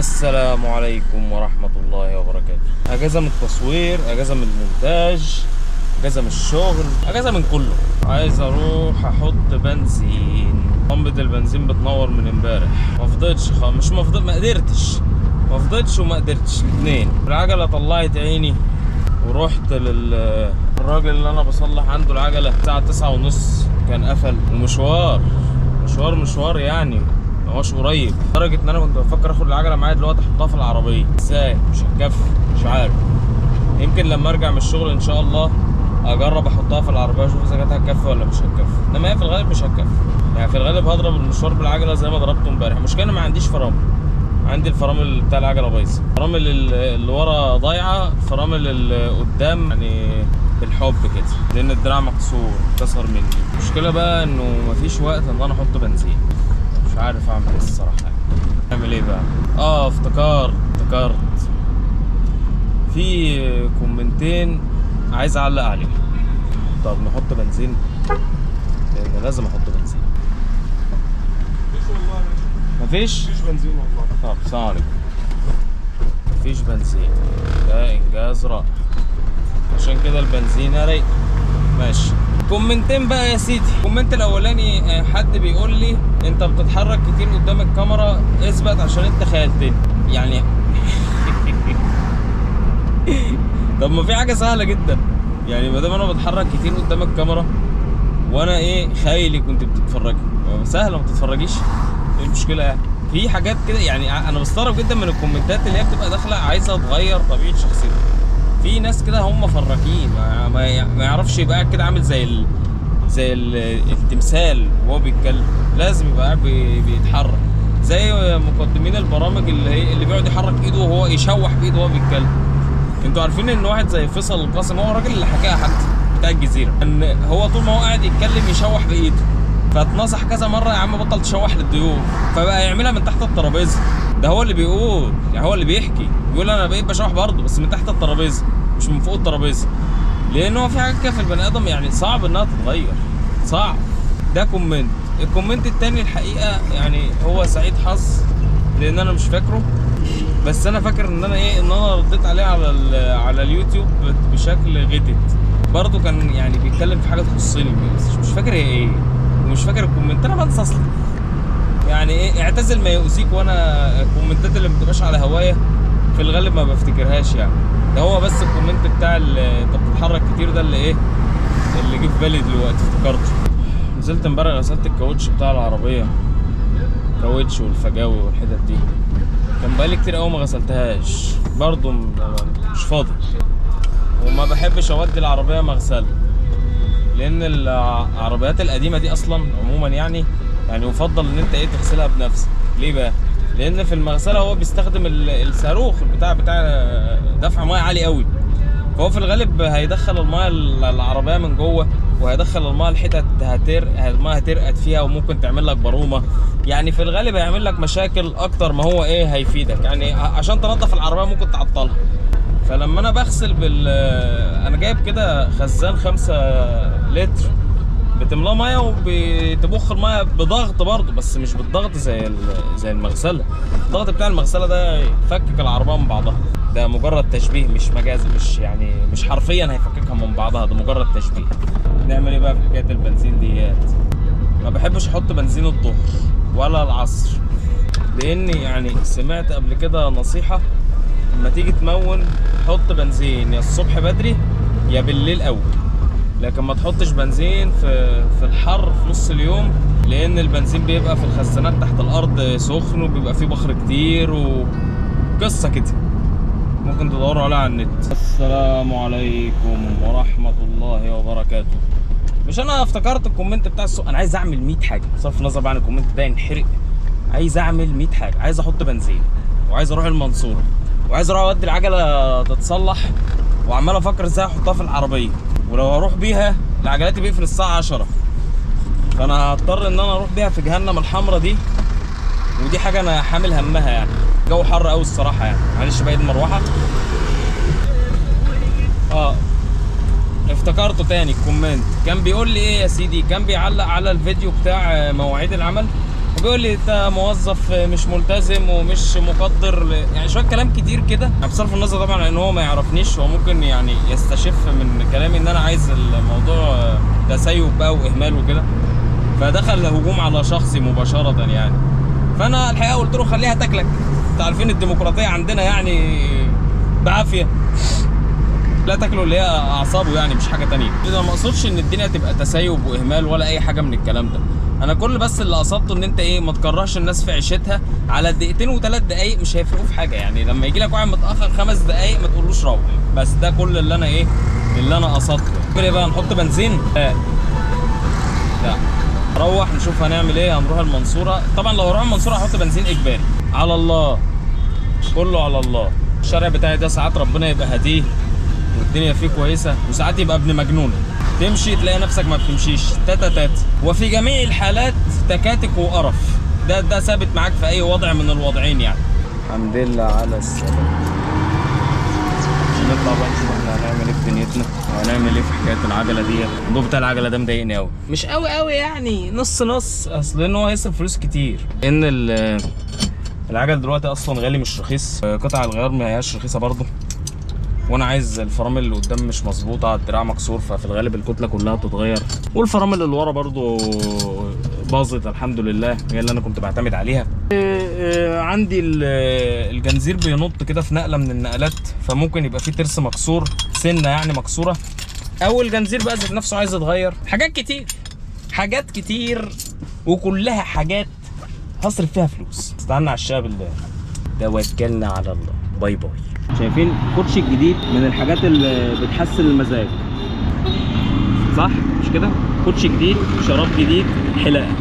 السلام عليكم ورحمة الله وبركاته. اجازة من التصوير، اجازة من المونتاج، اجازة من الشغل، اجازة من كله. عايز اروح احط بنزين. لمبة البنزين بتنور من امبارح، ما فضيتش مش ما فضيت، ما قدرتش، ما فضيتش وما قدرتش الاتنين. العجلة طلعت عيني ورحت للراجل اللي انا بصلح عنده العجلة الساعة 9:30 كان قفل، ومشوار يعني مش قريب، لدرجه ان انا كنت بفكر اخد العجله معايا دلوقتي احطها في العربيه. ازاي؟ مش هتكفي، مش عارف. يمكن لما ارجع من الشغل ان شاء الله اجرب احطها في العربيه اشوف اذا كانت هتكفي ولا مش هتكفي، انما هي في الغالب مش هتكفي. يعني في الغالب هضرب المشوار بالعجله زي ما ضربته امبارح. المشكله انا ما عنديش فرامل، عندي الفرامل بتاع العجله بايظه، الفرامل اللي ورا ضايعه، الفرامل اللي قدام يعني بالحب كده، لان الدراع مكسور اتكسر مني. المشكله بقى انه مفيش وقت ان انا احط بنزين، مش عارف اعمل ايه الصراحه. اعمل ايه بقى؟ افتكرت في كومنتين عايز اعلق عليهم. طب نحط بنزين، لان لازم احط بنزين. مفيش بنزين والله. طب السلام عليكم. مفيش بنزين، ده انجاز رائع، عشان كده البنزين رايق. ماشي. كومنتين بقى يا سيدي. الكومنت الاولاني حد بيقول لي انت بتتحرك كتير قدام الكاميرا، اثبت عشان انت خيلتني يعني. طب ما في حاجه سهله جدا يعني، ما دام انا بتحرك كتير قدام الكاميرا وانا خايلي كنت بتتفرجي، سهله ما تتفرجيش، ايه المشكله يعني؟ في حاجات كده يعني. انا بستغرب جدا من الكومنتات اللي هي بتبقى داخله عايزه تغير طبيعه شخصيتها. في ناس كده هم فراكين، ما يعرفش يبقى قاعد كده عامل زي التمثال وهو بيتكلم، لازم يبقى قاعد بيتحرك زي مقدمين البرامج اللي بيقعد يحرك ايده وهو يشوح بايده وهو بيتكلم. انتوا عارفين ان واحد زي فيصل القاسم، هو الراجل اللي حكاها حتى بتاع الجزيره، ان هو طول ما هو قاعد يتكلم يشوح بايده، فاتنصح كذا مره يا عم بطل تشوح للضيوف، فبقى يعملها من تحت الترابيزه. ده هو اللي بيقول يعني، هو اللي بيحكي، بيقول انا بقيت بشوح برضه بس من تحت الترابيزه مش من فوق الترابيزه، لان هو في حاجات كده في البني ادم يعني صعب انها تتغير، صعب. ده كومنت. الكومنت التاني الحقيقه يعني هو سعيد حظ، لان انا مش فاكره، بس انا فاكر ان انا رديت عليه على اليوتيوب بشكل غتت برضه. كان يعني بيتكلم في حاجه تخصني بس مش فاكر هي ايه، ومش فاكر الكومنت. انا بنسى اصلا يعني. اعتزل ما يؤذيك. وانا الكومنتات اللي ما بتبقاش على هوايه في الغالب ما بفتكرهاش يعني. ده هو بس الكومنت بتاع انت بتتحرك كتير ده اللي اللي جه في بالي دلوقتي افتكرته. نزلت امبارح غسلت الكاوتش بتاع العربيه، الكاوتش والفجاوي والحتت دي، كان بقالي كتير قوي ما غسلتهاش برضه، مش فاضي، وما بحبش اودي العربيه مغسله، لان العربيات القديمه دي اصلا عموما يعني يفضل ان انت تغسلها بنفسك. ليه بقى؟ لان في المغسله هو بيستخدم الصاروخ بتاع دفع ميه عالي قوي، فهو في الغالب هيدخل الميه العربيه من جوه، وهيدخل الميه الحتت الميه هترقد فيها، وممكن تعمل لك برومه يعني. في الغالب هيعمل لك مشاكل اكتر ما هو هيفيدك يعني. عشان تنظف العربيه ممكن تعطلها. فلما انا بغسل انا جايب كده خزان 5 لتر بتملاه ميه، وبتبخ الميه بضغط برضه، بس مش بالضغط زي المغسله. الضغط بتاع المغسله ده يفكك العربيه من بعضها، ده مجرد تشبيه مش مجاز، مش حرفيا هيفككها من بعضها، ده مجرد تشبيه. نعمل ايه بقى في حكايه البنزين ديات؟ ما بحبش احط بنزين الظهر ولا العصر، لاني يعني سمعت قبل كده نصيحه، لما تيجي تمون حط بنزين يا الصبح بدري يا بالليل قوي، لكن ما تحطش بنزين في الحر في نص اليوم، لان البنزين بيبقى في الخزانات تحت الارض سخن، وبيبقى فيه بخر كتير وقصه كده، ممكن تدوروا عليها على النت. السلام عليكم ورحمه الله وبركاته. مش انا افتكرت الكومنت بتاع انا عايز اعمل 100 حاجه بصرف النظر بقى عن الكومنت ده ينحرق. عايز اعمل 100 حاجه، عايز احط بنزين، وعايز اروح المنصوره، وعايز اروح اودي العجله تتصلح، وعمال افكر ازاي احطها في العربيه، ولو هروح بيها العجلاتي بيقفل الساعه 10، فانا هضطر ان انا اروح بيها في جهنم الحمراء دي، ودي حاجه انا حامل همها يعني. الجو حر قوي الصراحه يعني، معلش بقى المروحه. افتكرته تاني الكومنت، كان بيقول لي ايه يا سيدي، كان بيعلق على الفيديو بتاع مواعيد العمل، وبيقول لي انت موظف مش ملتزم ومش مقدر يعني شويه كلام كتير كده. بصرف النظر طبعا ان هو ما يعرفنيش، هو ممكن يعني يستشف من كلامي ان انا عايز الموضوع تسيب بقى واهمال وكده، فدخل هجوم على شخصي مباشره يعني. فانا الحقيقه قلت له خليها تاكلك، انتوا عارفين الديمقراطيه عندنا يعني بعافيه، لا تاكله اللي هي اعصابه يعني مش حاجه تانية. انا ما اقصدش ان الدنيا تبقى تسيب واهمال ولا اي حاجه من الكلام ده، انا كل بس اللي قصدته ان انت ايه ما تكرهش الناس في عيشتها على دقيقتين و3 دقايق مش هيفرقوا في حاجه يعني. لما يجي لك واحد متاخر 5 دقايق ما تقولوش روح، بس ده كل اللي انا ايه اللي انا قصدته. ايه بقى نحط بنزين؟ لا نروح نشوف هنعمل ايه. هنروح المنصوره طبعا، لو هروح المنصوره هحط بنزين اجباري على الله، كله على الله. الشارع بتاعي ده ساعات ربنا يبقى هديه والدنيا فيه كويسه، وساعات يبقى ابن مجنون تمشي تلاقي نفسك ما بتمشيش تاتا، وفي جميع الحالات تكاتك وقرف. ده ثابت معاك في اي وضع من الوضعين يعني. الحمد لله على السلامه. نطلع بقى نشوف احنا هنعمل ايه في دنيتنا وهنعمل ايه في حكايه العجله دي. الموضوع بتاع العجله ده مضايقني قوي، مش قوي يعني، نص نص، اصل ان هو هيصرف فلوس كتير، ان العجل دلوقتي اصلا غالي مش رخيص، قطع الغيار ما هياش رخيصه برضه، وانا عايز الفرامل اللي قدام مش مظبوطه، الدراع مكسور، ففي الغالب الكتله كلها بتتغير، والفرامل اللي ورا برضو باظت الحمد لله، هي اللي انا كنت بعتمد عليها. عندي الجنزير بينط كده في نقله من النقلات، فممكن يبقى فيه ترس مكسور، سنه يعني مكسوره، او الجنزير بقى ذات نفسه عايز يتغير. حاجات كتير وكلها حاجات هصرف فيها فلوس. استنى على الشاب اللي توكلنا على الله. باي باي. شايفين كوتشي الجديد من الحاجات اللي بتحسن المزاج، صح مش كده؟ كوتشي جديد، شراب جديد، حلاقه.